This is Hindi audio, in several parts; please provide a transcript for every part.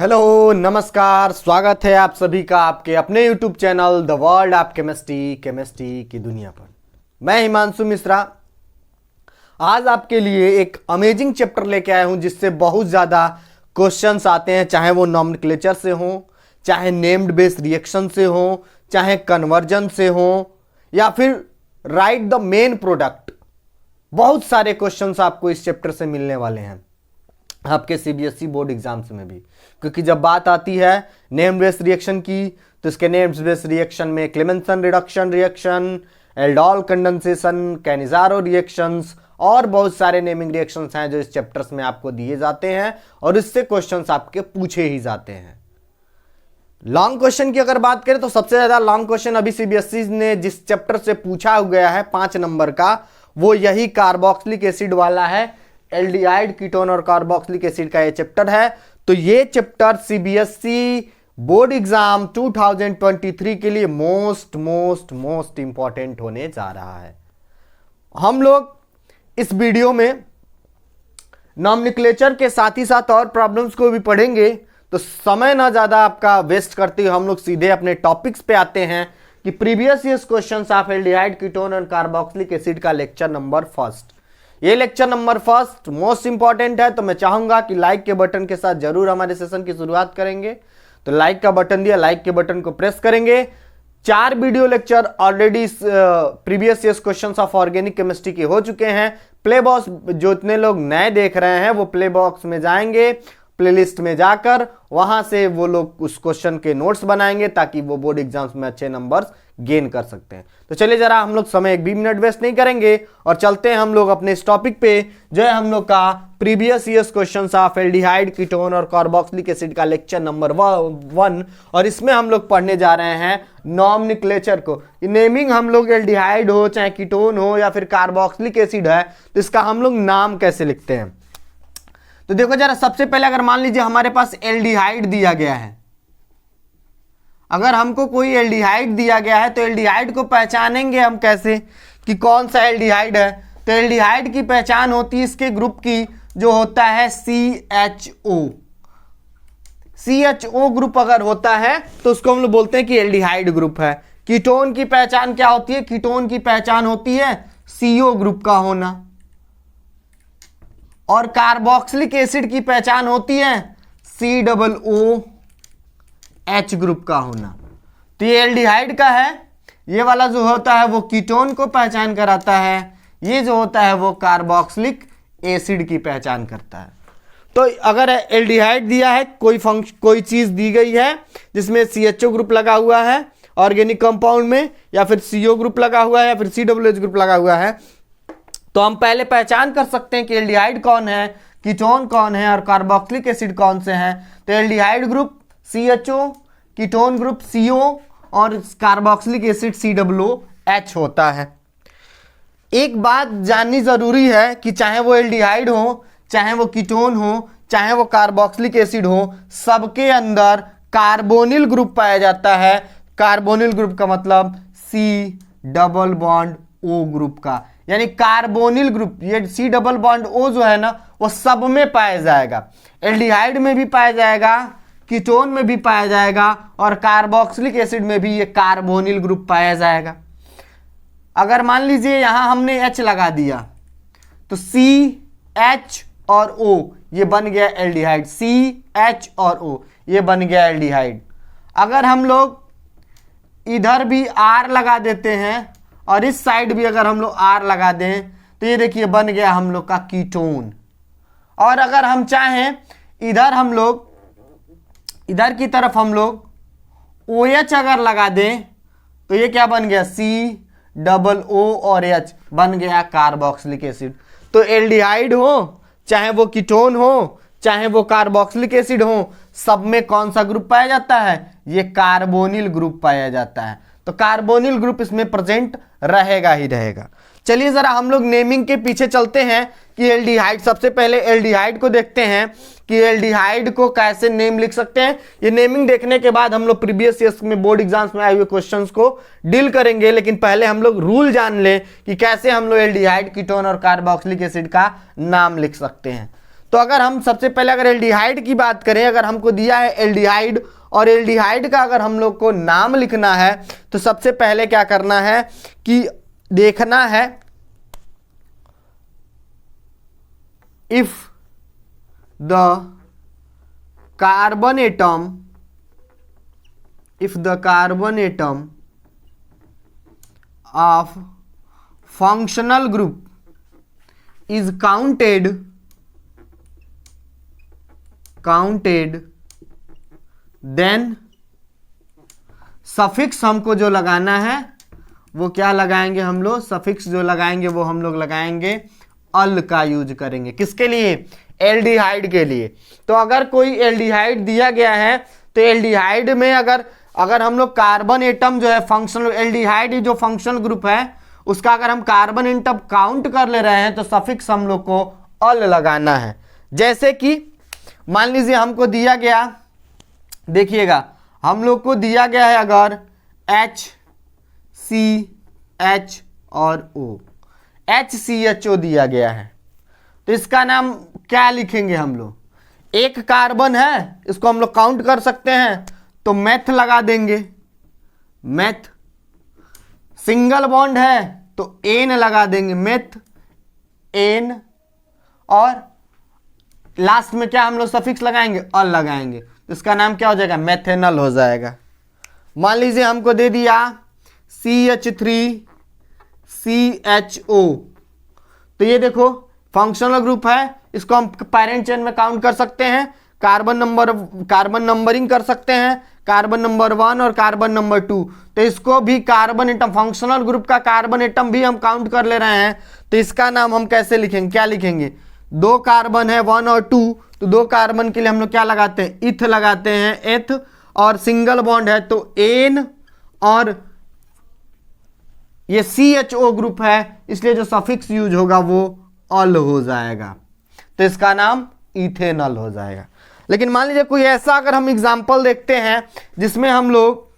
हेलो नमस्कार, स्वागत है आप सभी का आपके अपने YouTube channel the world of chemistry की दुनिया पर। मैं हिमांशु मिश्रा आज आपके लिए एक अमेजिंग चैप्टर लेके आया हूं जिससे बहुत ज़्यादा क्वेश्चंस आते हैं, चाहे वो नॉमेनक्लेचर से हो, चाहे नेम्ड बेस रिएक्शन से हो, चाहे कन्वर्जन से हो, या फिर राइट द मेन प्रोडक्ट। बहुत सारे क्वेश्चंस आपको इस चैप्टर से मिलने वाले हैं आपके सीबीएसई बोर्ड एग्जाम्स में भी, क्योंकि जब बात आती है नेम बेस्ड रिएक्शन की तो इसके नेम बेस्ड रिएक्शन में Clemmensen reduction reaction, aldol condensation, Cannizzaro reactions और बहुत सारे नेमिंग रिएक्शंस हैं जो इस चैप्टर्स में आपको दिए जाते हैं और इससे क्वेश्चंस आपके पूछे ही जाते हैं। लॉन्ग क्वेश्चन की अगर बात करें तो सबसे ज्यादा लॉन्ग क्वेश्चन अभी सीबीएसई ने जिस चैप्टर से पूछा गया है 5 नंबर का, वो यही कार्बोक्सिलिक एसिड वाला है। एल्डिहाइड, कीटोन और कार्बोक्सिलिक एसिड का ये चैप्टर है। तो ये चैप्टर सीबीएसई बोर्ड एग्जाम 2023 के लिए मोस्ट इंपॉर्टेंट होने जा रहा है। हम लोग इस वीडियो में नॉमेनक्लेचर के साथ ही साथ और प्रॉब्लम्स को भी पढ़ेंगे, तो समय ना ज्यादा आपका वेस्ट करते हुए हम लोग सीधे अपने टॉपिक्स पे आते हैं कि previous years questions of aldehyde, ketone और कार्बोक्सिलिक एसिड का लेक्चर नंबर फर्स्ट। ये lecture number first most important है, तो मैं चाहूंगा कि लाइक के बटन के साथ जरूर हमारे सेशन की शुरुआत करेंगे। तो लाइक का बटन दिया, लाइक के बटन को प्रेस करेंगे। 4 video lecture already previous years questions of organic chemistry के हो चुके हैं। प्ले बॉक्स, जो इतने लोग नए देख रहे हैं वो प्ले बॉक्स में जाएंगे, प्लेलिस्ट में जाकर वहां से वो लोग उस क्वेश्चन के नोट्स बनाएंगे ताकि वो बोर्ड एग्जाम्स में अच्छे नंबर्स गेन कर सकते हैं। तो चलिए जरा हम लोग समय एक भी मिनट वेस्ट नहीं करेंगे और चलते हैं हम लोग अपने इस टॉपिक पे, जो है हम लोग का previous years questions of aldehyde, ketone और कार्बोक्सिलिक एसिड का लेक्चर नंबर 1। और इसमें हम लोग पढ़ने जा रहे हैं नॉमेनक्लेचर को। नेमिंग हम लोग एल्डिहाइड हो, चाहे कीटोन हो या फिर कार्बोक्सिलिक एसिड है, तो इसका हम लोग नाम कैसे लिखते हैं। तो देखो जरा, सबसे पहले अगर मान लीजिए हमारे पास एल्डिहाइड दिया गया है, अगर हमको कोई एल्डिहाइड दिया गया है तो एल्डिहाइड को पहचानेंगे हम कैसे कि कौन सा एल्डिहाइड है। तो एल्डिहाइड की पहचान होती है इसके ग्रुप की, जो होता है CHO। CHO ग्रुप अगर होता है तो उसको हम लोग बोलते हैं कि एल्डिहाइड ग्रुप है। कीटोन की पहचान क्या होती है? कीटोन की पहचान होती है CO ग्रुप का होना। और कार्बोक्सिलिक एसिड की पहचान होती है COOH ग्रुप का होना। तो ये एल्डिहाइड का है, ये वाला जो होता है वो कीटोन को पहचान कराता है, ये जो होता है वो कार्बोक्सिलिक एसिड की पहचान करता है। तो अगर एल्डिहाइड दिया है, कोई चीज दी गई है जिसमें CHO ग्रुप लगा हुआ है ऑर्गेनिक कंपाउंड में, या फिर CO ग्रुप लगा हुआ है, या फिर COOH ग्रुप लगा हुआ है, तो हम पहले पहचान कर सकते हैं कि एल्डिहाइड कौन है, कीटोन कौन है और कार्बोक्सिलिक एसिड कौन से हैं। तो aldehyde group CHO, ketone group CO और कार्बोक्सिलिक एसिड COOH होता है। एक बात जाननी जरूरी है कि चाहे वो एल्डिहाइड हो, चाहे वो कीटोन हो, चाहे वो कार्बोक्सिलिक एसिड हो, सबके अंदर कार्बोनिल ग्रुप पाया जाता है। कार्बोनिल ग्रुप का मतलब C+O ग्रुप का, यानी कार्बोनिल ग्रुप। ये C+O जो है ना वो सब में पाया जाएगा, एल्डिहाइड में भी पाया जाएगा, कीटोन में भी पाया जाएगा और कार्बोक्सिलिक एसिड में भी ये कार्बोनिल ग्रुप पाया जाएगा। अगर मान लीजिए यहां हमने H लगा दिया तो CH और O ये बन गया एल्डिहाइड, CH और O ये बन गया एल्डिहाइड। अगर हम लोग इधर भी R लगा देते हैं और इस साइड भी अगर हम लोग R लगा दें तो ये देखिए बन गया हम लोग का कीटोन। और अगर हम चाहें इधर की तरफ हम लोग OH अगर लगा दें तो ये क्या बन गया? COO और H बन गया कार्बोक्सिलिक एसिड। तो एल्डिहाइड हो, चाहे वो कीटोन हो, चाहे वो कार्बोक्सिलिक एसिड हो, सब में कौन सा ग्रुप पाया जाता है? ये कार्बोनिल ग्रुप पाया जाता है। तो कार्बोनिल ग्रुप इसमें प्रेजेंट रहेगा ही रहेगा। चलिए जरा हम लोग नेमिंग के पीछे चलते हैं कि एल्डिहाइड, सबसे पहले एल्डिहाइड को देखते हैं कि एल्डिहाइड को कैसे नेम लिख सकते हैं। ये नेमिंग देखने के बाद हम लोग प्रीवियस ईयर्स में बोर्ड एग्जाम्स में आए हुए क्वेश्चंस को डील करेंगे, लेकिन पहले हम लोग रूल जान लें कि कैसे हम लोग एल्डिहाइड, कीटोन और कार्बोक्सिलिक एसिड का नाम लिख सकते हैं। तो अगर हम सबसे पहले अगर एल्डिहाइड की बात करें, अगर हमको दिया है एल्डिहाइड और एल्डिहाइड का अगर हम लोग को नाम लिखना है तो सबसे पहले क्या करना है कि देखना है if the carbon atom of functional group is counted then suffix हमको जो लगाना है वो क्या लगाएंगे हम लोग, सफिक्स जो लगाएंगे वो हम लोग लगाएंगे अल का यूज करेंगे। किसके लिए? एल्डिहाइड के लिए। तो अगर कोई एल्डिहाइड दिया गया है तो एल्डिहाइड में अगर हम लोग कार्बन एटम जो है फंक्शनल, एल्डिहाइड जो फंक्शनल ग्रुप है उसका अगर हम कार्बन एटम काउंट कर ले रहे हैं तो सफिक्स हम लोग को अल लगाना है। जैसे कि मान लीजिए हमको दिया गया, देखिएगा हम लोग को दिया गया है अगर HCH और O, HCHO दिया गया है तो इसका नाम क्या लिखेंगे हम लोग? एक कार्बन है, इसको हम लोग काउंट कर सकते हैं तो मेथ लगा देंगे, मेथ। सिंगल बॉन्ड है तो एन लगा देंगे, मेथ एन। और लास्ट में क्या हम लोग सफिक्स लगाएंगे? अल लगाएंगे। तो इसका नाम क्या हो जाएगा? मेथेनल हो जाएगा। मान लीजिए हमको दे दिया CH3CHO, तो ये देखो फंक्शनल ग्रुप है, इसको हम पैरेंट चेन में काउंट कर सकते हैं, कार्बन नंबरिंग कर सकते हैं, कार्बन नंबर 1 और कार्बन नंबर 2। तो इसको भी कार्बन एटम, फंक्शनल ग्रुप का कार्बन एटम भी हम काउंट कर ले रहे हैं। तो इसका नाम हम कैसे लिखेंगे, क्या लिखेंगे? 2 कार्बन है 1 और 2, तो 2 कार्बन के लिए हम लोग क्या लगाते हैं? इथ लगाते हैं, एथ। और सिंगल बॉन्ड है तो एन, और ये CHO ग्रुप है इसलिए जो सफिक्स यूज होगा वो अल हो जाएगा, तो इसका नाम इथेनॉल हो जाएगा। लेकिन मान लीजिए कोई ऐसा अगर हम एग्जाम्पल देखते हैं जिसमें हम लोग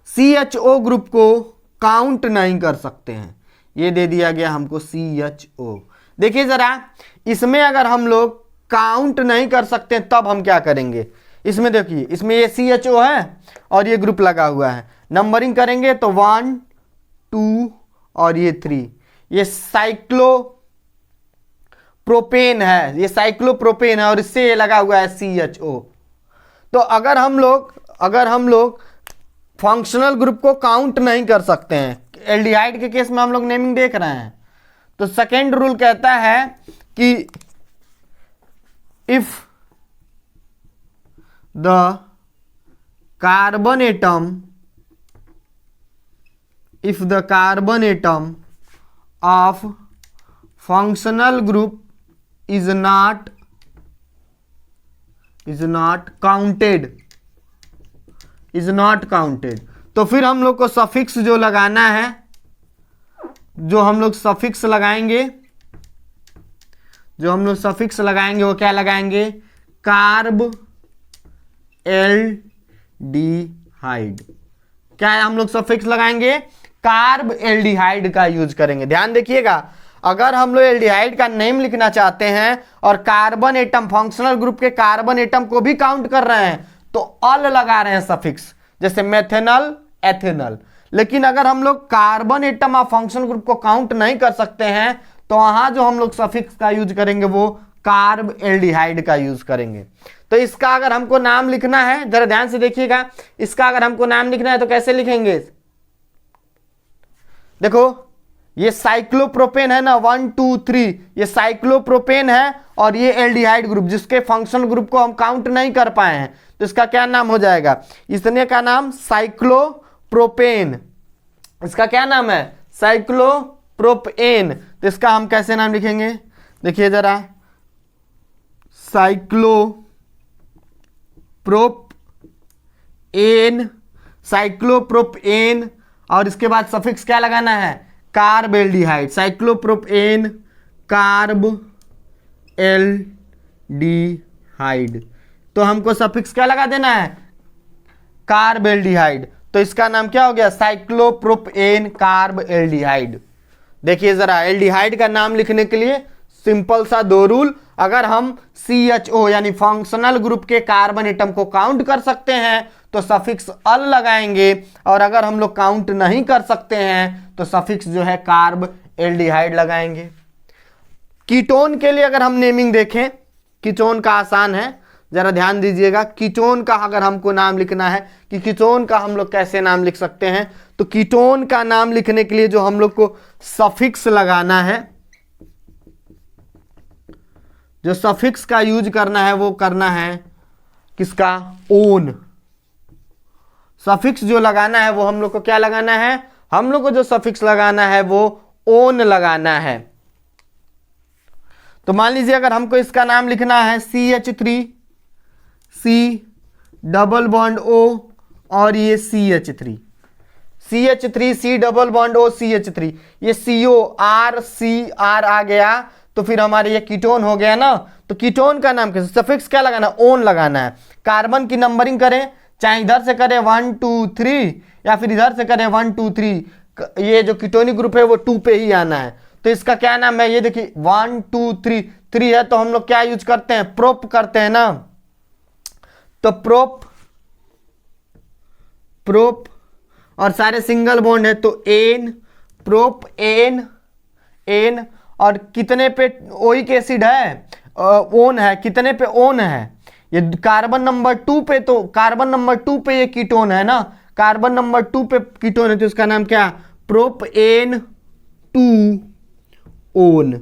CHO ग्रुप को काउंट नहीं कर सकते हैं, ये दे दिया गया हमको CHO। देखिए जरा, इसमें अगर हम लोग काउंट नहीं कर सकते तब हम क्या करेंगे? इसमें देखिए, इसमें ये CHO है और ये ग्रुप लगा हुआ है, नंबरिंग करेंगे तो 1 2 और ये 3, ये साइक्लोप्रोपेन है, ये साइक्लोप्रोपेन है और इससे ये लगा हुआ है CHO। तो अगर हम लोग फंक्शनल ग्रुप को काउंट नहीं कर सकते हैं, एल्डिहाइड के केस में हम लोग नेमिंग देख रहे हैं, तो सेकेंड रूल कहता है कि if the carbon atom of functional group is not counted, तो फिर हम लोग को सफिक्स जो लगाना है, जो हम लोग सफिक्स लगाएंगे वो क्या लगाएंगे? Carb aldehyde. क्या है हम लोग सफिक्स लगाएंगे? कार्ब एल्डिहाइड का यूज करेंगे। ध्यान देखिएगा, अगर हम लोग एल्डिहाइड का नेम लिखना चाहते हैं और कार्बन एटम, फंक्शनल ग्रुप के कार्बन एटम को भी काउंट कर रहे हैं तो अल लगा रहे हैं सफिक्स, जैसे मेथेनल, एथेनल। लेकिन अगर हम लोग कार्बन एटम और फंक्शनल ग्रुप को काउंट नहीं कर सकते हैं तो वहां जो हम लोग सफिक्स का यूज करेंगे वो कार्ब एल्डिहाइड का यूज करेंगे। तो इसका अगर हमको नाम लिखना है, जरा ध्यान से देखिएगा, इसका अगर हमको नाम लिखना है तो कैसे लिखेंगे? देखो ये साइक्लोप्रोपेन है ना, 1 2 3, ये साइक्लोप्रोपेन है और ये एल्डिहाइड ग्रुप जिसके फंक्शनल ग्रुप को हम काउंट नहीं कर पाए हैं, तो इसका क्या नाम हो जाएगा? इसने का नाम साइक्लोप्रोपेन। इसका क्या नाम है? साइक्लोप्रोपेन। तो इसका हम कैसे नाम लिखेंगे? देखिए जरा, साइक्लोप्रोपेन और इसके बाद सफिक्स क्या लगाना है? Carb aldehyde, cyclopropane carb aldehyde. तो हमको सफिक्स क्या लगा देना है? Carb aldehyde. तो इसका नाम क्या हो गया? Cyclopropane carb aldehyde. देखिए जरा, एल्डिहाइड का नाम लिखने के लिए सिंपल सा 2 रूल, अगर हम CHO यानी फंक्शनल ग्रुप के कार्बन एटम को काउंट कर सकते हैं तो सफिक्स अल लगाएंगे, और अगर हम लोग काउंट नहीं कर सकते हैं तो सफिक्स जो है कार्ब एल्डिहाइड लगाएंगे। कीटोन के लिए अगर हम नेमिंग देखें, कीटोन का आसान है, जरा ध्यान दीजिएगा। कीटोन का अगर हमको नाम लिखना है कि कीटोन का हम लोग कैसे नाम लिख सकते हैं, तो कीटोन का नाम लिखने के लिए जो हम लोग को सफिक्स लगाना है, जो सफिक्स का यूज करना है वो करना है किसका, ओन। सफिक्स जो लगाना है वो हम लोग को क्या लगाना है, हम लोग को जो सफिक्स लगाना है वो ओन लगाना है। तो मान लीजिए अगर हमको इसका नाम लिखना है CH3 C double bond O और ये CH3 C double bond O CH3, ये CO R आ गया तो फिर हमारे ये कीटोन हो गया ना। तो कीटोन का नाम कैसे, सफिक्स क्या लगाना, ओन लगाना है। कार्बन की नंबरिंग करें, चाहे इधर से करें 1 2 3 या फिर इधर से करें 1 2 3, ये जो कीटोनिक ग्रुप है वो 2 पे ही आना है। तो इसका क्या नाम है, ये देखिए 1 2 3 है तो हम लोग क्या यूज करते हैं, प्रोप करते हैं ना। तो प्रोप और सारे सिंगल बॉन्ड है तो एन, प्रोप एन और कितने पे ओइक एसिड है, ओन है, कितने पे ओन है, ये कार्बन नंबर 2 पे, तो कार्बन नंबर 2 पे ये कीटोन है ना, कार्बन नंबर 2 पे कीटोन है तो इसका नाम क्या, prop ene 2 one,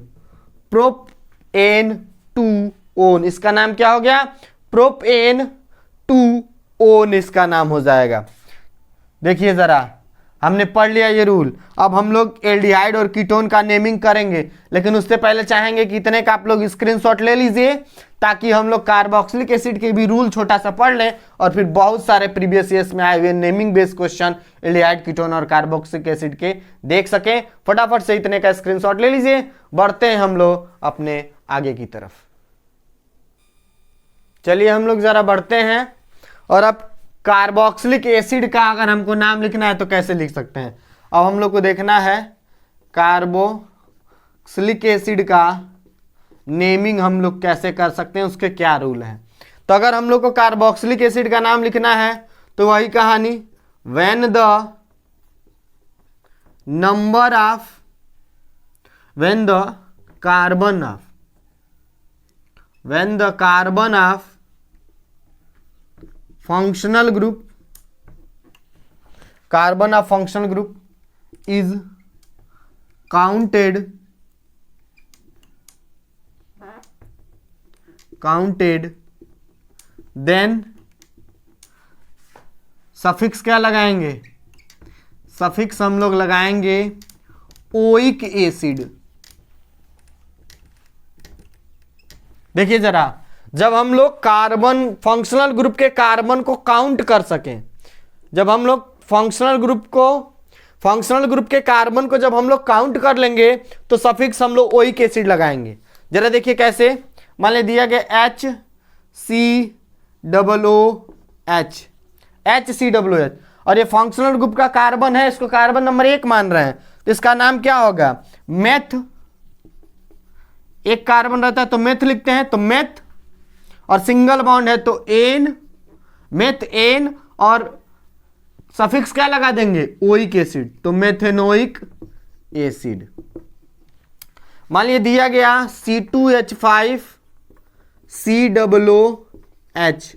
prop ene 2 one, इसका नाम क्या हो गया, प्रोप एन 2 ओन इसका नाम हो जाएगा। देखिए जरा, हमने पढ़ लिया ये रूल। अब हम लोग एल्डिहाइड और कीटोन का नेमिंग करेंगे, लेकिन उससे पहले चाहेंगे कि इतने का आप लोग स्क्रीनशॉट ले लीजिए ताकि हम लोग कार्बोक्सिलिक एसिड के भी रूल छोटा सा पढ़ लें और फिर बहुत सारे प्रीवियस ईयर्स में आए हुए naming based question aldehyde, ketone और कार्बोक्सिलिक एसिड के देख सकें। फटाफट से इतने का स्क्रीनशॉट ले लीजिए, बढ़ते हैं हम लोग अपने आगे की तरफ। चलिए हम लोग जरा बढ़ते हैं, और अब कार्बोक्सिलिक एसिड का अगर हमको नाम लिखना है तो कैसे लिख सकते हैं। अब हम लोग को देखना है कार्बोक्सिलिक एसिड का नेमिंग हम लोग कैसे कर सकते हैं, उसके क्या रूल हैं। तो अगर हम लोग को कार्बोक्सिलिक एसिड का नाम लिखना है तो वही कहानी, when the carbon of functional group is counted then suffix क्या लगाएंगे, सफिक्स हम लोग लगाएंगे ओइक एसिड। देखिए जरा, जब हम लोग कार्बन फंक्शनल ग्रुप के कार्बन को काउंट कर सकें, जब हम लोग फंक्शनल ग्रुप के कार्बन को जब हम लोग काउंट कर लेंगे तो सफिक्स हम लोग ओइक एसिड लगाएंगे। जरा देखिए कैसे, मान ले दिया गया HCOOH और ये फंक्शनल ग्रुप का कार्बन है, इसको कार्बन नंबर 1 मान रहे हैं तो इसका नाम क्या होगा, मेथ। एक कार्बन रहता है तो मेथ लिखते हैं, तो मेथ, और सिंगल बॉन्ड है तो एन, मेथ एन, और सफिक्स क्या लगा देंगे, ओइक एसिड, तो मेथेनोइक एसिड। मान लिया दिया गया C2H5 COOH,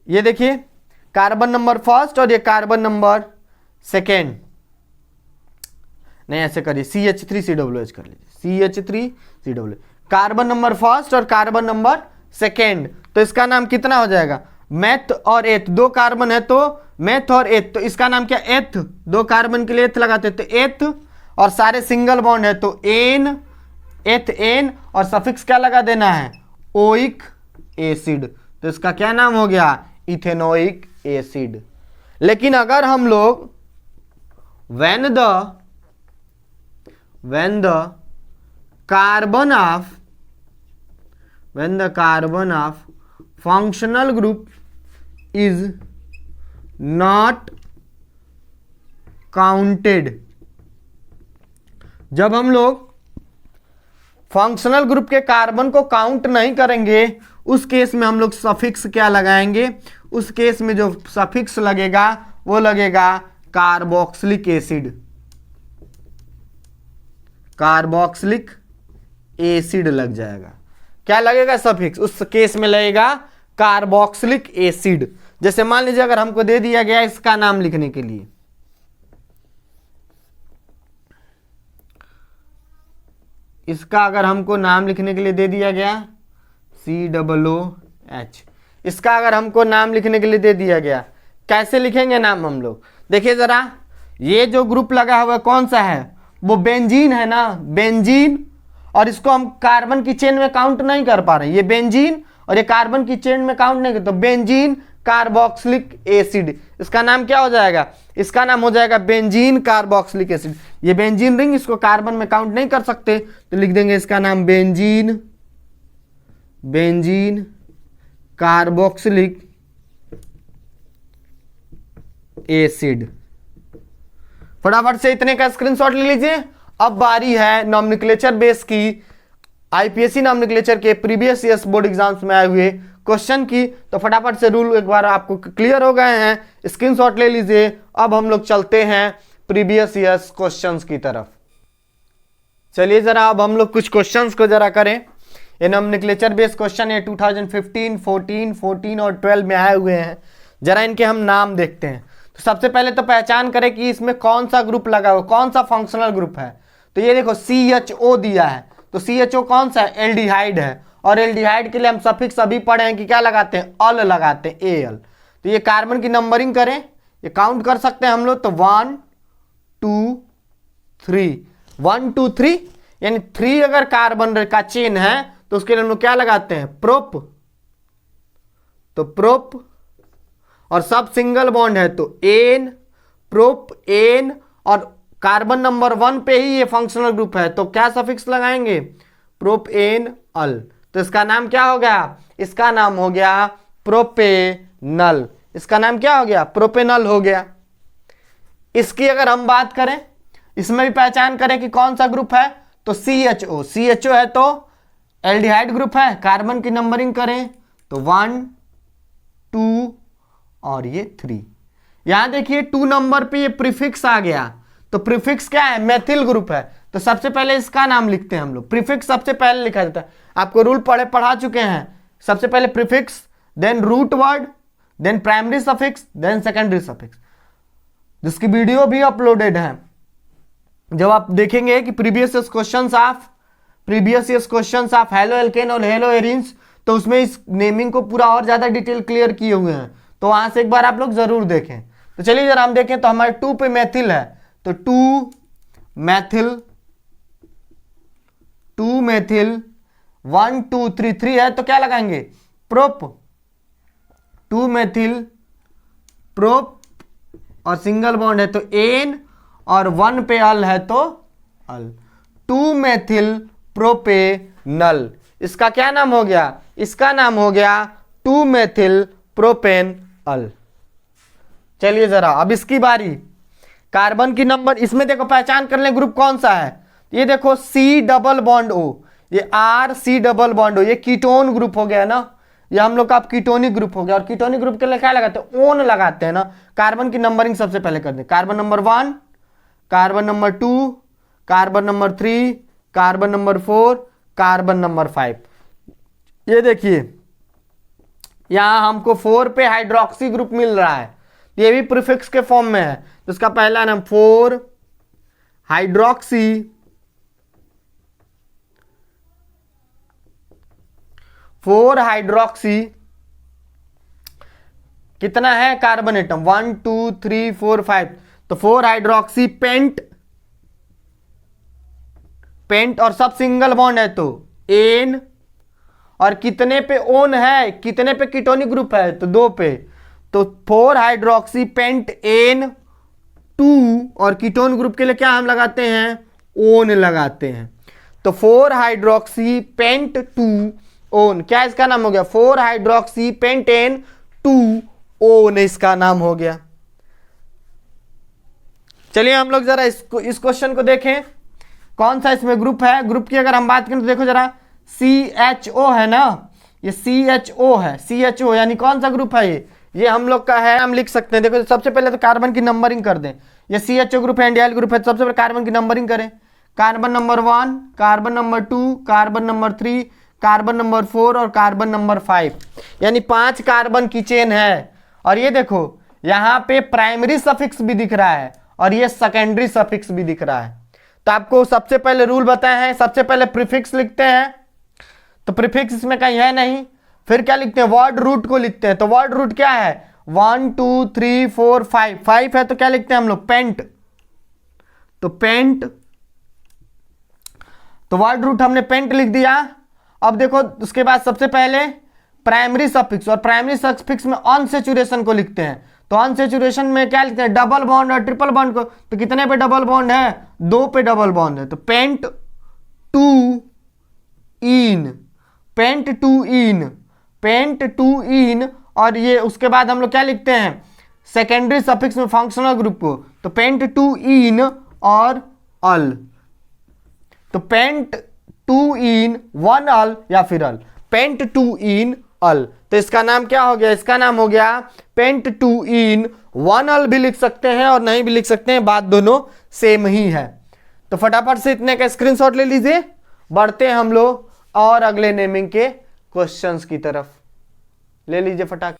ये देखिए कार्बन नंबर फर्स्ट और ये कार्बन नंबर सेकेंड, नहीं ऐसे करिए CH3COOH कर लीजिए, CH3COOH, कार्बन नंबर फर्स्ट और कार्बन नंबर सेकेंड, तो इसका नाम कितना हो जाएगा, मेथ और एथ, 2 कार्बन है तो मेथ और एथ, तो इसका नाम क्या, एथ, 2 कार्बन के लिए एथ लगाते तो एथ, और सारे सिंगल बॉन्ड है तो एन, एथ एन, और सफिक्स क्या लगा देना है, ओइक एसिड, तो इसका क्या नाम हो गया, इथेनोइक एसिड। लेकिन अगर हम लोग when the carbon of functional group is not counted, जब हम लोग फंक्शनल ग्रुप के कार्बन को काउंट नहीं करेंगे, उस केस में हम लोग सफिक्स क्या लगाएंगे, उस केस में जो सफिक्स लगेगा वो लगेगा कार्बोक्सिलिक एसिड, कार्बोक्सिलिक एसिड लग जाएगा। क्या लगेगा सफिक्स, उस केस में लगेगा कार्बोक्सिलिक एसिड। जैसे मान लीजिए अगर हमको दे दिया गया इसका नाम लिखने के लिए, इसका अगर हमको नाम लिखने के लिए दे दिया गया COOH, इसका अगर हमको नाम लिखने के लिए दे दिया गया, कैसे लिखेंगे नाम हम लोग, देखिए जरा, ये जो ग्रुप लगा हुआ कौन सा है, वो बेंजीन है ना, बेंजीन, और इसको हम कार्बन की चेन में काउंट नहीं कर पा रहे, ये बेंजीन और ये कार्बन की चेन में काउंट नहीं कर, तो बेंजीन कार्बोक्सिलिक एसिड, इसका नाम क्या हो जाएगा, इसका नाम हो जाएगा बेंजीन कार्बोक्सिलिक एसिड। ये बेंजीन रिंग, इसको कार्बन में काउंट नहीं कर सकते तो लिख देंगे इसका नाम बेंजीन, बेंजीन कार्बोक्सिलिक एसिड। फटाफट से इतने का स्क्रीनशॉट ले लीजिए। अब बारी है नॉमेनक्लेचर बेस की, आईपीएससी नॉमेनक्लेचर के प्रीवियस ईयर्स बोर्ड एग्जाम्स में आए हुए क्वेश्चन की। तो फटाफट से रूल एक बार आपको क्लियर हो गए हैं, स्क्रीनशॉट ले लीजिए। अब हम लोग चलते हैं प्रीवियस ईयर्स क्वेश्चंस की तरफ। चलिए जरा अब हम लोग कुछ क्वेश्चंस को जरा करें। ये नॉमेनक्लेचर बेस्ड क्वेश्चन है 2015, 14 और 12 में आए हुए हैं। जरा इनके हम नाम देखते हैं। तो सबसे पहले तो पहचान करें कि इसमें कौन सा ग्रुप लगा हुआ, कौन सा फंक्शनल ग्रुप है। तो ये देखो CHO दिया है, तो CHO कौन सा है, एल्डिहाइड है, और एल्डिहाइड के लिए हम सफिक्स अभी पढ़े हैं कि क्या लगाते हैं, अल लगाते हैं, AL। तो ये कार्बन की नंबरिंग करें, ये काउंट कर सकते हैं हम लोग, तो 1 2 3, 1 2 3, यानी 3 अगर कार्बन का चेन है तो उसके लिए हम लोग क्या लगाते हैं, प्रोप, तो प्रोप, और सब सिंगल बॉन्ड है तो एन, प्रोप एन, और कार्बन नंबर 1 पे ही ये फंक्शनल ग्रुप है तो क्या सफिक्स लगाएंगे, प्रोप एन अल। तो इसका नाम क्या हो गया, इसका नाम हो गया प्रोपेनल। इसका नाम क्या हो गया, प्रोपेनल हो गया। इसकी अगर हम बात करें, इसमें भी पहचान करें कि कौन सा ग्रुप है, तो CHO, CHO है तो एल्डिहाइड ग्रुप है। कार्बन की नंबरिंग करें तो 1 2 और ये 3। यहां देखिए 2 नंबर पे ये प्रीफिक्स आ गया, तो प्रीफिक्स क्या है, मेथिल ग्रुप है। तो सबसे पहले इसका नाम लिखते हैं हम लोग, प्रीफिक्स सबसे पहले लिखा जाता है। आपको रूल पढ़ा चुके हैं, सबसे पहले prefix, then root word, then primary suffix, then secondary suffix, जिसकी वीडियो भी अपलोडेड है। जब आप देखेंगे कि previous years questions of halo alkane और हेलो एरिन्स, तो उसमें इस नेमिंग को पूरा और ज्यादा डिटेल क्लियर किए हुए हैं, तो वहां से एक बार आप लोग जरूर देखें। तो चलिए जरा हम देखें, तो हमारे 2 पे मेथिल है, तो 2 मेथिल 1 2 3 3 है तो क्या लगाएंगे, प्रोप, 2 मेथिल प्रोप, और सिंगल बॉन्ड है तो एन, और 1 पे अल है तो अल, 2 मेथिल प्रोपेनल। इसका क्या नाम हो गया, इसका नाम हो गया 2 मेथिल प्रोपेनल। चलिए जरा अब इसकी बारी, कार्बन की नंबर, इसमें देखो पहचान कर लें ग्रुप कौन सा है। ये देखो C डबल बॉन्ड O, ये RC डबल बॉन्ड O, ये कीटोन ग्रुप हो गया ना, ये हम लोग का कीटोनिक ग्रुप हो गया। और कीटोनिक ग्रुप के लिए क्या लगाते हैं, ओन लगाते हैं ना। कार्बन की नंबरिंग सबसे पहले करते हैं, carbon number 1, carbon number 2, carbon number 3, carbon number 4, carbon number 5। ये देखिए यहां हमको 4 पे हाइड्रोक्सी ग्रुप मिल रहा है, ये भी प्रीफिक्स के फॉर्म में है। तो इसका पहला नाम 4 हाइड्रोक्सी, 4 हाइड्रोक्सी, कितना है कार्बन एटम, 1 2 3 4 5, तो 4 हाइड्रोक्सी पेंट, और सब सिंगल बॉन्ड है तो एन, और कितने पे ओन है, कितने पे कीटोनिक ग्रुप है, तो 2 पे, तो 4 हाइड्रोक्सी पेंट एन 2, और कीटोन ग्रुप के लिए क्या हम लगाते हैं, ओन लगाते हैं। तो 4 हाइड्रोक्सी पेंट 2 ओन, क्या इसका नाम हो गया, 4 हाइड्रोक्सी पेंटेन 2 ओन इसका नाम हो गया। चलिए हम लोग जरा इस क्वेश्चन को देखें। कौन सा इसमें ग्रुप है, ग्रुप की अगर हम बात करें तो देखो जरा CHO है ना, ये CHO है, CHO यानी कौन सा ग्रुप है ये हम लोग का है, हम लिख सकते हैं। देखो सबसे पहले तो कार्बन की नंबरिंग कर दें, ये CHO ग्रुप है, एल्डिहाइड ग्रुप है, तो सबसे पहले कार्बन की नंबरिंग करें। Carbon number 1, carbon number 2, carbon number 3, carbon number 4 और कार्बन नंबर 5, यानी 5 कार्बन की चेन है। और ये देखो यहाँ पे प्राइमरी सफिक्स भी दिख रहा है और ये सेकेंडरी सफिक्स भी दिख रहा है। तो आपको सबसे पहले रूल बताए हैं, सबसे पहले प्रीफिक्स लिखते हैं, तो प्रीफिक्स इसमें कहीं है नहीं, फिर क्या लिखते हैं, वर्ड रूट को लिखते हैं। तो वर्ड रूट क्या है, 1 2 3 4 5, 5 है तो क्या लिखते हैं हम लोग, पेंट। तो पेंट, तो वर्ड रूट हमने पेंट लिख दिया। अब देखो उसके बाद सबसे पहले प्राइमरी सफिक्स, और प्राइमरी सफिक्स में अनसैचुरेशन को लिखते हैं। तो अनसैचुरेशन में क्या लिखते हैं, डबल बॉन्ड और ट्रिपल बॉन्ड को। तो कितने पे डबल बॉन्ड है, 2 पे डबल बॉन्ड है। तो pent two ene, pent two ene, pent two ene. और ये उसके बाद हम लोग क्या लिखते हैं, सेकेंडरी सफिक्स में फंक्शनल ग्रुप को, तो पेंट टू इन और अल। तो पेंट टू इन 1 अल या फिर अल, पेंट टू इन अल। तो इसका नाम क्या हो गया, इसका नाम हो गया पेंट टू इन 1 अल भी लिख सकते हैं और नहीं भी लिख सकते हैं, बात दोनों सेम ही है। तो फटाफट से इतने का स्क्रीनशॉट ले लीजिए, बढ़ते हैं हम लोग और अगले नेमिंग के क्वेश्चंस की तरफ, ले लीजिए फटाफट।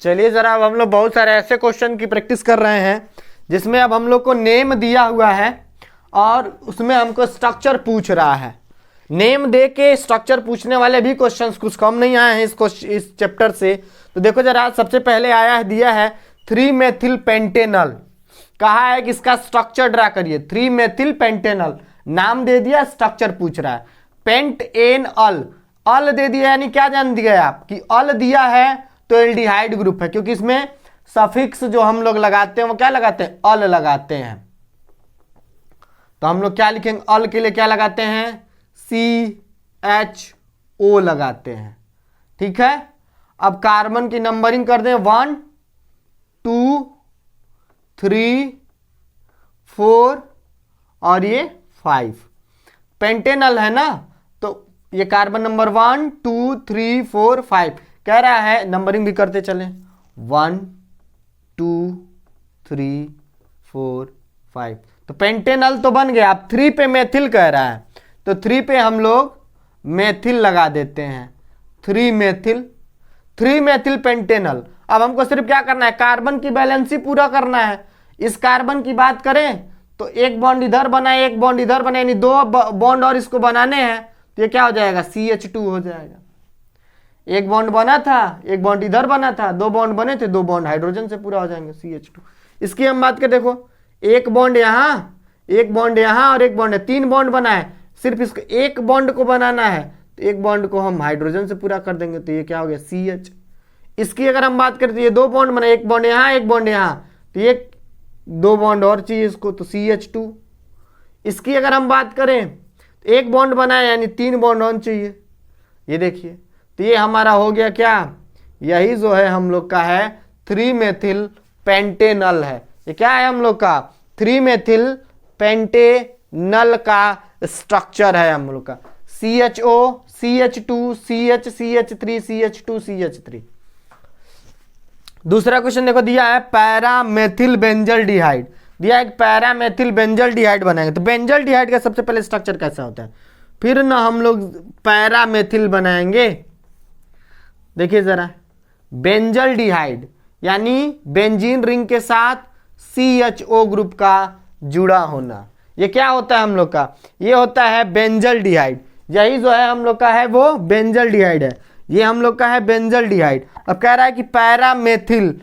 चलिए जरा अब हम लोग बहुत सारे ऐसे क्वेश्चन की प्रैक्टिस कर रहे हैं जिसमें अब हम लोग को नेम दिया हुआ है और उसमें हमको स्ट्रक्चर पूछ रहा है। नेम दे के स्ट्रक्चर पूछने वाले भी क्वेश्चंस कुछ कम नहीं आए हैं इस चैप्टर से। तो देखो जरा, सबसे पहले आया है, दिया है 3 मेथिल पेंटेनल, कहा है कि इसका स्ट्रक्चर ड्रा करिए। 3 मेथिल पेंटेनल नाम दे दिया, स्ट्रक्चर पूछ रहा है। पेंट एन अल, अल दे दिया, यानी क्या जान दिया आप कि अल दिया है तो एल्डिहाइड ग्रुप है, क्योंकि इसमें सफिक्स जो हम लोग लगाते हैं वो क्या लगाते हैं, अल लगाते हैं। तो हम लोग क्या लिखेंगे, अल के लिए क्या लगाते हैं, CHO लगाते हैं, ठीक है। अब कार्बन की नंबरिंग कर दें, 1 2 3 4 और ये 5, पेंटेनल है ना। तो ये कार्बन नंबर 1 2 3 4 5 कह रहा है, नंबरिंग भी करते चले, 1 2 3 4 5। तो पेंटेनल तो बन गया। अब 3 पे मेथिल कह रहा है, तो 3 पे हम लोग मेथिल लगा देते हैं, 3 मेथिल, 3 मेथिल पेंटेनल। अब हमको सिर्फ क्या करना है, कार्बन की बैलेंसी पूरा करना है। इस कार्बन की बात करें तो एक बॉन्ड इधर बनाए, एक बॉन्ड इधर बनाए, यानी 2 बॉन्ड और इसको बनाने हैं, तो ये क्या हो जाएगा, CH2 हो जाएगा। एक बॉन्ड बना था, एक बॉन्ड इधर बना था, 2 बॉन्ड बने थे, 2 बॉन्ड हाइड्रोजन से पूरा हो जाएंगे, CH2। इसकी हम बात करें, देखो एक बॉन्ड यहाँ, एक बॉन्ड यहाँ और एक बॉन्ड है, 3 बॉन्ड बना है। सिर्फ इसको एक बॉन्ड को बनाना है, तो एक बॉन्ड को हम हाइड्रोजन से पूरा कर देंगे, तो ये क्या हो गया, CH। इसकी अगर हम बात करें तो ये 2 बॉन्ड बना, एक बॉन्ड यहाँ, एक बॉन्ड यहाँ, तो ये 2 बॉन्ड और चाहिए इसको, तो CH2। इसकी अगर हम बात करें तो एक बॉन्ड बना है, यानी 3 बॉन्ड और चाहिए, ये देखिए। तो ये हमारा हो गया क्या, यही जो है हम लोग का है 3 मेथिल पेंटेनल है। ये क्या है हम लोग का, 3 मेथिल पेंटेनल का स्ट्रक्चर है हम लोग का, CHO CH2 CH CH3 CH2 CH3। दूसरा क्वेश्चन देखो, दिया है पैरामेथिल बेंजल्डिहाइड, दिया है पैरामेथिल बेंजल्डिहाइड बनाएंगे। तो बेंजल्डिहाइड का सबसे पहले स्ट्रक्चर कैसा होता है, फिर ना हम लोग पैरामेथिल बनाएंगे। देखिए जरा, बेंजल्डिहाइड यानी बेंजीन रिंग के साथ CHO ग्रुप का जुड़ा होना, ये क्या होता है हम लोग का, ये होता है बेंजल्डिहाइड। यही जो है हम लोग का है वो बेंजल्डिहाइड है, ये हम लोग का है बेंजल्डिहाइड। अब कह रहा है कि पैरामेथिल,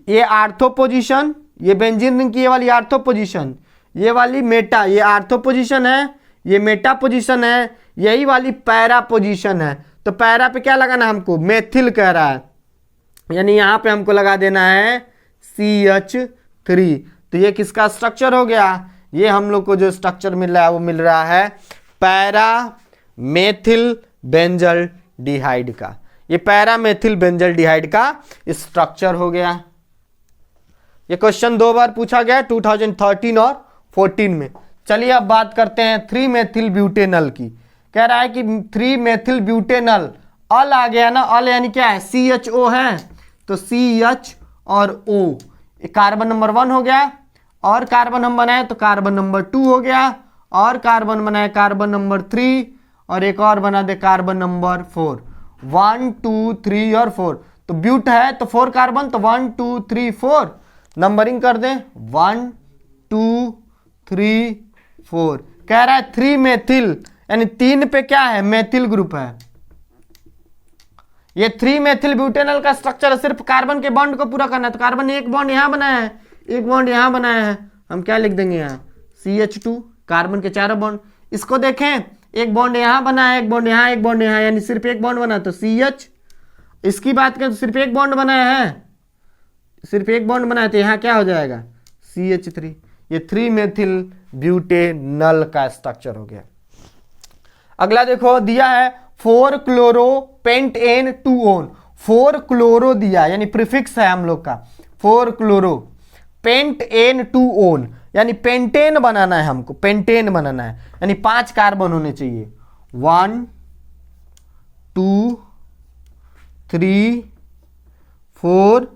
ये आर्थो पोजीशन, ये बेंजीन रिंग की ये वाली आर्थो पोजीशन, ये वाली मेटा, ये आर्थो पोजीशन है, ये मेटा पोजीशन है, यही वाली पैरा पोजीशन है। तो पैरा पे क्या लगाना हमको, मेथिल कह रहा है, यानी यहां पे हमको लगा देना है CH3। तो ये किसका स्ट्रक्चर हो गया, ये हम लोग को जो स्ट्रक्चर मिल रहा है वो मिल रहा है पैरामेथिल बेंजल्डिहाइड का। ये पैरामेथिल बेंजल्डिहाइड का स्ट्रक्चर हो गया। ये क्वेश्चन 2 बार पूछा गया, 2013 और 14 में। चलिए अब बात करते हैं 3 मेथिल ब्यूटेनल की। कह रहा है कि 3 मेथिल ब्यूटेनल, अल आ गया ना, अल यानी क्या है, CHO है, तो CH और O, कार्बन नंबर 1 हो गया, और कार्बन हम बनाए तो कार्बन नंबर 2 हो गया, और कार्बन बनाए कार्बन नंबर 3, और एक और बना दे कार्बन नंबर 4। 1 2 3 और 4, तो ब्यूट है तो 4 कार्बन, तो 1 2 3 4 नंबरिंग कर दें, 1 2 3 4। कह रहा है 3 मेथिल, यानी 3 पे क्या है, मेथिल ग्रुप है। ये 3 मेथिल ब्यूटेनल का स्ट्रक्चर है, सिर्फ कार्बन के बॉन्ड को पूरा करना है। तो कार्बन ने एक बॉन्ड यहां बनाया है, एक बॉन्ड यहां बनाया है, हम क्या लिख देंगे यहाँ CH2, कार्बन के चारों बॉन्ड। इसको देखें, एक बॉन्ड यहां बना है, एक बॉन्ड यहां, एक बॉन्ड यहां, यानी सिर्फ एक बॉन्ड बना, तो CH। इसकी बात करें तो सिर्फ एक बॉन्ड बनाया है, सिर्फ एक बॉन्ड बनाया, तो यहां क्या हो जाएगा, CH3। ये 3 मेथिल ब्यूटेनल का स्ट्रक्चर हो गया। अगला देखो, दिया है 4 क्लोरो पेंटेन 2 ओन। 4 क्लोरो दिया, यानी प्रीफिक्स है हम लोग का, 4 क्लोरो पेंटेन 2 ओन, यानी पेंटेन बनाना है हमको, पेंटेन बनाना है, यानी 5 कार्बन होने चाहिए, 1 2 3 4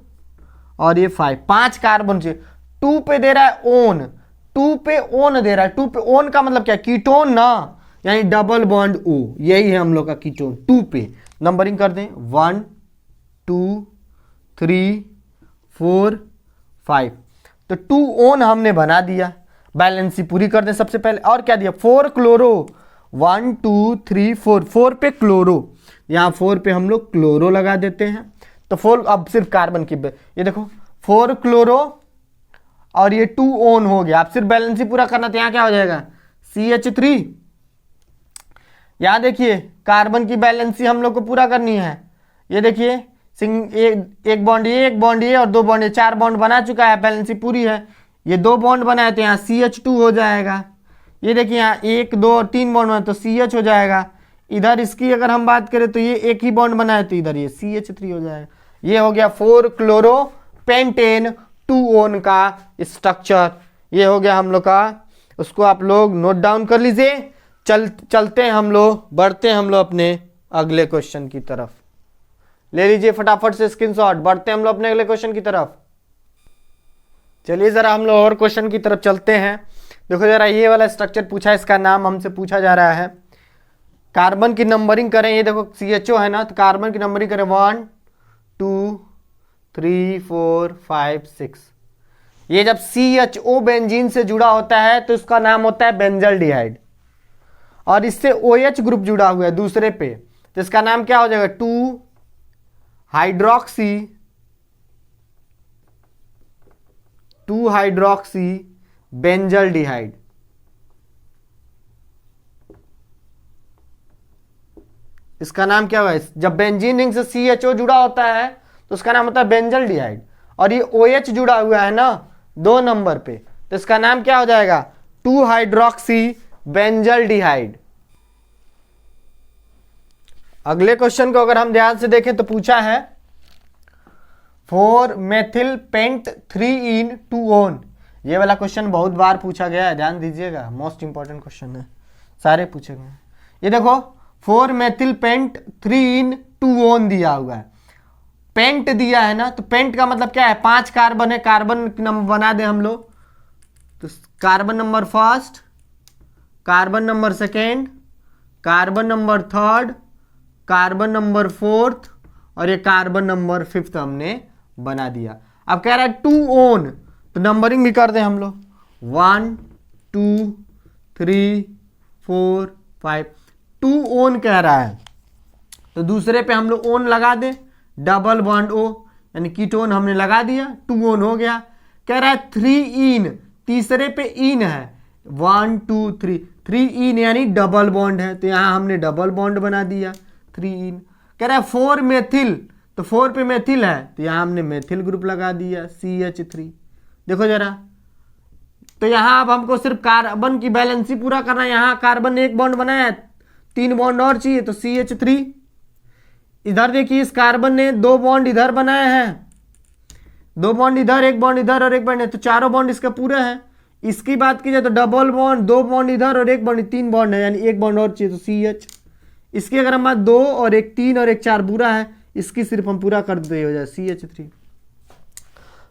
और ये 5, 5 कार्बन चाहिए। 2 पे दे रहा है ओन, 2 पे ओन दे रहा है, 2 पे ओन का मतलब क्या, कीटोन ना, यानी डबल बॉन्ड O, यही है हम लोग का कीटोन। 2 पे नंबरिंग कर दें, 1 2 3 4 5, तो 2 ओन हमने बना दिया। बैलेंसी पूरी कर दें सबसे पहले, और क्या दिया, 4 क्लोरो, 1 2 3 4, 4 पे क्लोरो, यहाँ 4 पे हम लोग क्लोरो लगा देते हैं, तो 4 अब सिर्फ कार्बन की, ये देखो 4 क्लोरो और ये 2 ओन हो गया। अब सिर्फ बैलेंसी पूरा करना, तो यहाँ क्या हो जाएगा, CH3। यहाँ देखिए कार्बन की बैलेंसी हम लोग को पूरा करनी है, ये देखिए एक बॉन्ड ये, एक बॉन्ड ये और 2 बॉन्ड ये, 4 बॉन्ड बना चुका है, बैलेंसी पूरी है। ये 2 बॉन्ड बनाए तो यहाँ CH2 हो जाएगा। ये देखिए यहाँ 1 2 और 3 बॉन्ड बनाए तो CH हो जाएगा। इधर इसकी अगर हम बात करें तो ये एक ही बॉन्ड बनाए तो इधर ये CH3 हो जाएगा। ये हो गया 4 क्लोरो पेंटेन 2 ओन का स्ट्रक्चर, ये हो गया हम लोग का। उसको आप लोग नोट डाउन कर लीजिए। चलते हैं हम लोग, बढ़ते हैं हम लोग अपने अगले क्वेश्चन की तरफ। ले लीजिए फटाफट से स्क्रीनशॉट, बढ़ते हैं हम लोग अपने अगले क्वेश्चन की तरफ। चलिए जरा हम लोग और क्वेश्चन की तरफ चलते हैं। देखो जरा ये वाला स्ट्रक्चर पूछा है, इसका नाम हमसे पूछा जा रहा है। कार्बन की नंबरिंग करें, ये देखो CHO है ना, तो कार्बन की नंबरिंग करें 1 2 3 4 5 6। ये जब CHO बेंजीन से जुड़ा होता है तो इसका नाम होता है बेंजल्डिहाइड, और इससे OH ग्रुप जुड़ा हुआ है दूसरे पे, तो इसका नाम क्या हो जाएगा, 2 हाइड्रोक्सी बेंजल्डिहाइड। इसका नाम क्या होगा, जब बेंजीन रिंग से CHO जुड़ा होता है तो उसका नाम होता है बेंजल्डिहाइड, और ये OH जुड़ा हुआ है ना 2 नंबर पे, तो इसका नाम क्या हो जाएगा, 2 हाइड्रोक्सी बेंजल्डिहाइड। अगले क्वेश्चन को अगर हम ध्यान से देखें तो पूछा है 4 मेथिल पेंट 3 इन 2 ओन। ये वाला क्वेश्चन बहुत बार पूछा गया है, ध्यान दीजिएगा, मोस्ट इंपॉर्टेंट क्वेश्चन है, सारे पूछे गए हैं। ये देखो 4 मेथिल पेंट 3 इन 2 ओन दिया हुआ है, पेंट दिया है ना, तो पेंट का मतलब क्या है, 5 कार्बन है, कार्बन नंबर बना दे हम लोग, तो carbon number first, carbon number second, carbon number third, carbon number fourth, और ये कार्बन नंबर 5th हमने बना दिया। अब कह रहा है 2 ओन, तो नंबरिंग भी कर दें हम लोग, 1 2 3 4 5, 2 ओन कह रहा है, तो दूसरे पे हम लोग ओन लगा दें, डबल बॉन्ड O, यानी कीटोन हमने लगा दिया, 2 ओन हो गया। कह रहा है 3 इन, तीसरे पे इन है, 1 2 3, 3 इन यानी डबल बॉन्ड है, तो यहां हमने डबल बॉन्ड बना दिया, 3 इन। कह रहा है 4 मेथिल, तो 4 पे मेथिल है, तो यहां हमने मेथिल ग्रुप लगा दिया, CH3। देखो जरा, तो यहां अब हमको सिर्फ कार्बन की बैलेंसी पूरा करना है। यहां कार्बन ने 1 बॉन्ड बनाया है, 3 बॉन्ड और चाहिए, तो CH3। इधर देखिए इस कार्बन ने 2 बॉन्ड इधर बनाए हैं, 2 बॉन्ड इधर, 1 बॉन्ड इधर और 1 बॉन्ड है, तो चारों बॉन्ड इसके पूरे हैं। इसकी बात की जाए तो डबल बॉन्ड, 2 बॉन्ड इधर और 1 बॉन्ड, 3 बॉन्ड है, यानी 1 बॉन्ड और चाहिए तो CH। इसकी अगर हम बात 2 और 1 3 और 1 4 बुरा है, इसकी सिर्फ हम पूरा कर दे हो जाए CH3।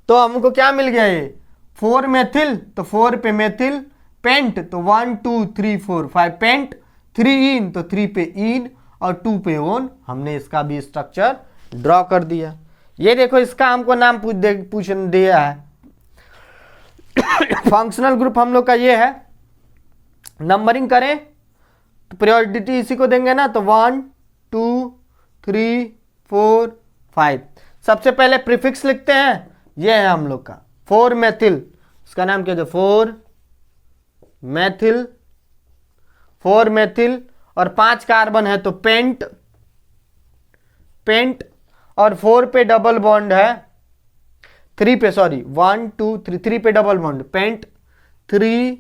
तो हमको क्या मिल गया ये 4 मेथिल, तो 4 पे मेथिल, पेंट तो 1 2 3 4 5 पेंट, 3 इन तो 3 पे इन और 2 पे ओन। हमने इसका भी स्ट्रक्चर ड्रॉ कर दिया। ये देखो इसका हमको नाम पूछ दिया है। फंक्शनल ग्रुप हम लोग का ये है। नंबरिंग करें तो प्रायोरिटी इसी को देंगे ना, तो 1 2 3 4 5। सबसे पहले प्रीफिक्स लिखते हैं, ये है हम लोग का 4 मेथिल, इसका नाम क्या है 4 मेथिल, 4 मेथिल और 5 कार्बन है तो पेंट, पेंट और 4 पे डबल बॉन्ड है, 3 पे सॉरी 1 2 3 3 पे डबल बॉन्ड पेंट, 3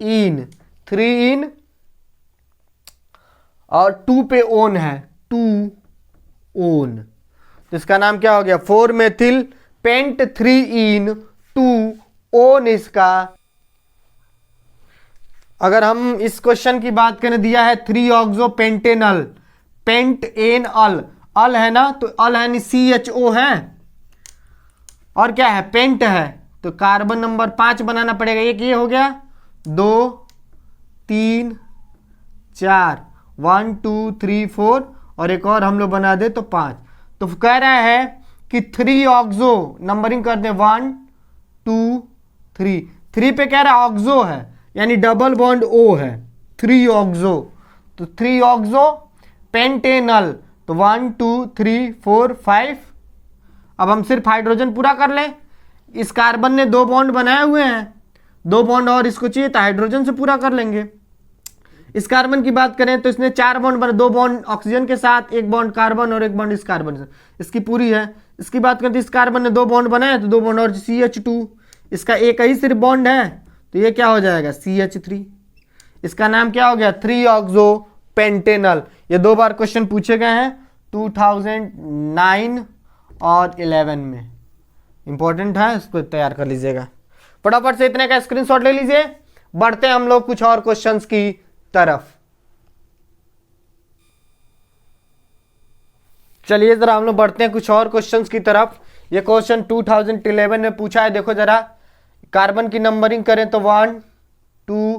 इन और 2 पे ओन है 2 ओन। तो इसका नाम क्या हो गया 4 मेथिल पेंट 3 इन 2 ओन इसका। अगर हम इस क्वेश्चन की बात करें, दिया है 3 ऑक्सो पेंटेनल, पेंट एन अल है ना, तो अल है नहीं CHO है और क्या है पेंट है, तो कार्बन नंबर 5 बनाना पड़ेगा। एक ये हो गया, 2 3 4 1 2 3 4 और एक और हम लोग बना दे तो 5। तो कह रहा है कि 3 ऑक्सो, नंबरिंग कर दे 1 2 3, 3 पे कह रहा है ऑक्सो है, यानी डबल बॉन्ड O है, 3 ऑक्सो, तो 3 ऑक्सो पेंटेनल, तो 1 2 3 4 5। अब हम सिर्फ हाइड्रोजन पूरा कर लें। इस कार्बन ने 2 बॉन्ड बनाए हुए हैं, 2 बॉन्ड और इसको चाहिए तो हाइड्रोजन से पूरा कर लेंगे। इस कार्बन की बात करें तो इसने 4 बॉन्ड बना, 2 बॉन्ड ऑक्सीजन के साथ, 1 बॉन्ड कार्बन और 1 बॉन्ड इस कार्बन से, इसकी पूरी है। इसकी बात करें तो इस कार्बन ने 2 बॉन्ड बनाए तो 2 बॉन्ड और CH2, इसका एक ही सिर्फ बॉन्ड है तो ये क्या हो जाएगा CH3। इसका नाम क्या हो गया 3 ऑक्सो पेंटेनल। ये 2 बार क्वेश्चन पूछे गए हैं 2009 और 11 में, इंपॉर्टेंट है, इसको तैयार कर लीजिएगा फटाफट से। इतने का स्क्रीनशॉट ले लीजिए। बढ़ते हैं हम लोग कुछ और क्वेश्चंस की तरफ। चलिए जरा हम लोग बढ़ते हैं कुछ और क्वेश्चंस की तरफ। ये क्वेश्चन 2011 में पूछा है, देखो जरा। कार्बन की नंबरिंग करें तो 1 2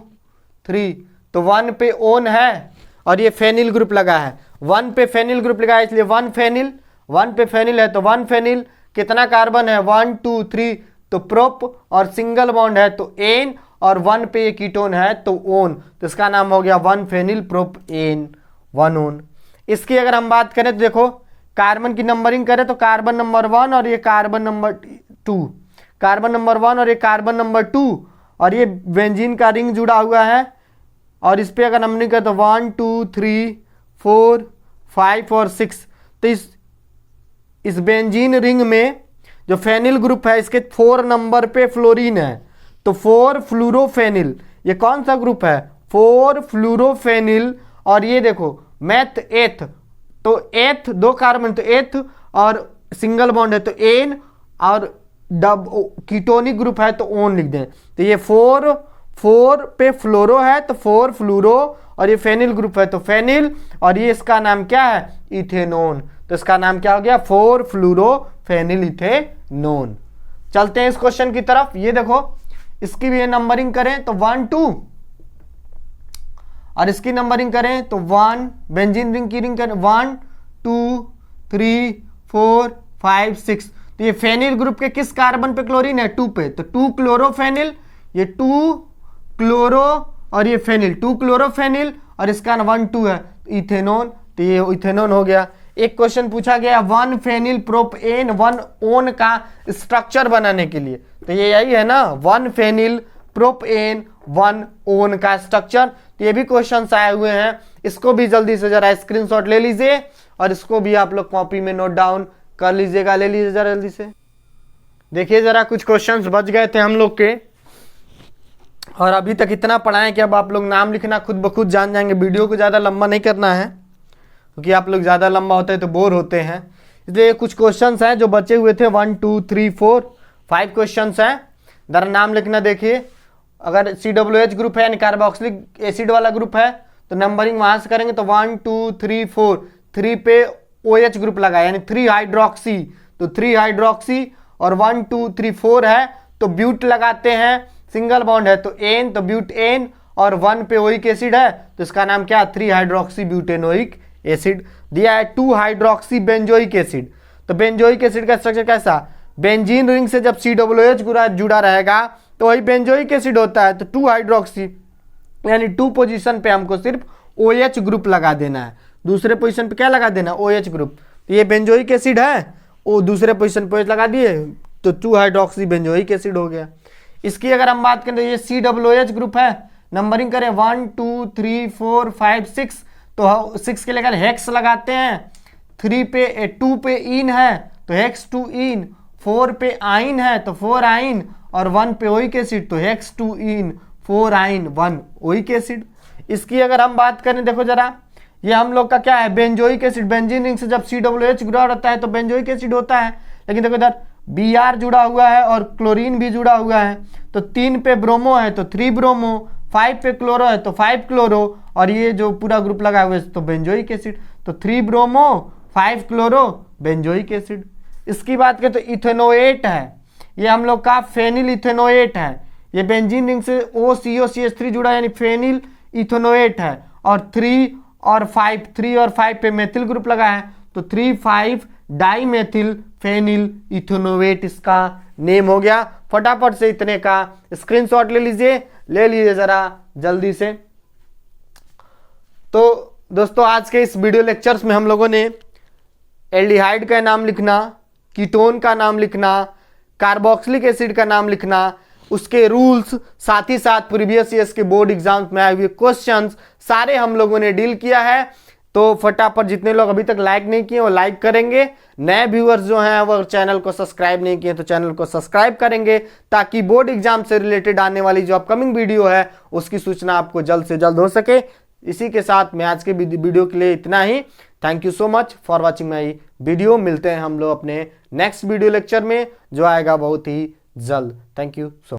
3, तो 1 पे ओन है और ये फेनिल ग्रुप लगा है, 1 पे फेनिल ग्रुप लगा है इसलिए 1 फेनिल, 1 पे फेनिल है तो 1 फेनिल। कितना कार्बन है 1 2 3, तो प्रोप और सिंगल बॉन्ड है तो एन और 1 पे ये कीटोन है तो ओन, तो इसका नाम हो गया 1 फेनिल प्रोप एन 1 ओन। इसकी अगर हम बात करें तो देखो कार्बन की नंबरिंग करें तो कार्बन नंबर 1 और ये कार्बन नंबर 2, कार्बन नंबर 1 और ये कार्बन नंबर 2 और ये बेंजीन का रिंग जुड़ा हुआ है और इस पे अगर नंबरिंग करें तो 1 2 3 4 5 और 6, तो इस बेंजीन रिंग में जो फेनिल ग्रुप है इसके 4 नंबर पे फ्लोरीन है तो 4 फ्लूरोफेनिल। ये कौन सा ग्रुप है 4 फ्लूरोफेनिल। और ये देखो मैथ एथ, तो एथ 2 कार्बन तो एथ और सिंगल बॉन्ड है तो एन और डब कीटोनिक ग्रुप है तो ओन लिख दें। तो ये 4 पे फ्लोरो है तो 4 फ्लूरो और ये फेनिल ग्रुप है तो फेनिल और ये इसका नाम क्या है इथेनोन, तो इसका नाम क्या हो गया 4 फ्लूरो फेनिल इथेनोन। चलते हैं इस क्वेश्चन की तरफ। ये देखो इसकी भी नंबरिंग करें तो 1 2 और इसकी नंबरिंग करें तो 1, बेंजीन रिंग की रिंग करें 1 2 3 4 5 6, तो ये फेनिल ग्रुप के किस कार्बन पे क्लोरीन है 2 पे, तो 2 क्लोरोफेनिल, ये 2 क्लोरो और ये फेनिल 2 क्लोरोफेनिल और इसका 1 2 है इथेनोन, तो ये इथेनोन हो गया। एक क्वेश्चन पूछा गया 1 फेनिल प्रोपेन 1 ओन का स्ट्रक्चर बनाने के लिए, तो ये यही है ना 1 फेनिल प्रोपेन 1 ओन का स्ट्रक्चर। तो ये भी क्वेश्चंस आए हुए हैं, इसको भी जल्दी से जरा स्क्रीनशॉट ले लीजिए और इसको भी आप लोग कॉपी में नोट डाउन कर लीजिएगा। ले लीजिए जरा जल्दी से। देखिए जरा कुछ क्वेश्चंस बच गए थे हम लोग के और अभी तक इतना पढ़ाएं कि अब आप लोग नाम लिखना खुद ब खुद जान जाएंगे। वीडियो को ज़्यादा लंबा नहीं करना है क्योंकि आप लोग ज़्यादा लंबा होता है तो बोर होते हैं, इसलिए कुछ क्वेश्चंस हैं जो बचे हुए थे 1 2 3 4 5 क्वेश्चंस हैं। जरा नाम लिखना। देखिए अगर COOH ग्रुप है यानी कार्बोक्सिलिक एसिड वाला ग्रुप है तो नंबरिंग वहां से करेंगे तो 1 2 3 4, 3 पे OH ग्रुप लगा यानी 3 हाइड्रोक्सी, तो 3 हाइड्रोक्सी और 1 2 3 4 है तो ब्यूट लगाते हैं, सिंगल बॉन्ड है तो एन, तो ब्यूट एन और 1 पे ओइक एसिड है तो इसका नाम क्या, 3 हाइड्रोक्सी ब्यूटेनोइक एसिड। दिया है 2 हाइड्रोक्सी बेंजोइक एसिड, तो बेंजोइक एसिड का स्ट्रक्चर कैसा, बेंजीन रिंग से जब COOH जुड़ा रहेगा तो वही बेंजोइक एसिड होता है, तो 2 हाइड्रोक्सी यानी 2 पोजीशन पे हमको सिर्फ OH ग्रुप लगा देना है, दूसरे पोजीशन पे क्या लगा देना, OH ग्रुप। तो ये बेंजोइक एसिड है, वो दूसरे पोजीशन पे OH लगा दिए तो 2 हाइड्रोक्सी बेंजोइक एसिड हो गया। इसकी अगर हम बात करें तो ये COOH ग्रुप है, नंबरिंग करें 1 2 3 4 5 6, तो 6 के लेकर हेक्स लगाते हैं, 3 पे 2 पे इन है तो हेक्स 2 इन, 4 पे आइन है तो 4 आइन और 1 पे ओइक एसिड तो हेक्स 2 इन 4 आइन 1 ओइक एसिड। इसकी अगर हम बात करें, देखो जरा ये हम लोग का क्या है, बेंजोइक एसिड, बेंजीन रिंग से जब COOH जुड़ा रहता है तो बेंजोइक एसिड होता है, लेकिन देखो इधर Br जुड़ा हुआ है और क्लोरीन भी जुड़ा हुआ है, तो 3 पे ब्रोमो है तो 3 ब्रोमो, 5 पे क्लोरो है तो 5 क्लोरो और ये जो पूरा ग्रुप लगा हुआ है तो बेंजोइक एसिड, तो 3 ब्रोमो 5 क्लोरो बेंजोइक एसिड। इसकी बात करें तो इथेनोएट है, ये हम लोग का फेनिल इथेनोएट है, ये बेंजीन रिंग से OCOCH3 जुड़ा यानी फेनिल इथेनोएट है और 3 और 5 पे मेथिल ग्रुप लगा है तो 3,5 डाई मेथिल फेनिल इथेनोएट इसका नेम हो गया। फटाफट से इतने का स्क्रीनशॉट ले लीजिए जरा जल्दी से। तो दोस्तों आज के इस वीडियो लेक्चर्स में हम लोगों ने एल्डिहाइड का नाम लिखना, कीटोन का नाम लिखना, कार्बोक्सिलिक एसिड का नाम लिखना, उसके रूल्स, साथ ही साथ प्रीवियस ईयर्स के बोर्ड एग्जाम्स में आए हुए क्वेश्चंस सारे हम लोगों ने डील किया है। तो फटाफट जितने लोग अभी तक लाइक नहीं किए वो लाइक करेंगे, नए व्यूअर्स जो हैं वो चैनल को सब्सक्राइब नहीं किए तो चैनल को सब्सक्राइब करेंगे ताकि बोर्ड एग्जाम से रिलेटेड आने वाली जो अपकमिंग वीडियो है उसकी सूचना आपको जल्द से जल्द हो सके। इसी के साथ मैं आज के वीडियो के लिए इतना ही। Thank you so much for watching my video. मिलते हैं हम लोग अपने नेक्स्ट वीडियो लेक्चर में जो आएगा बहुत ही जल्द। Thank you so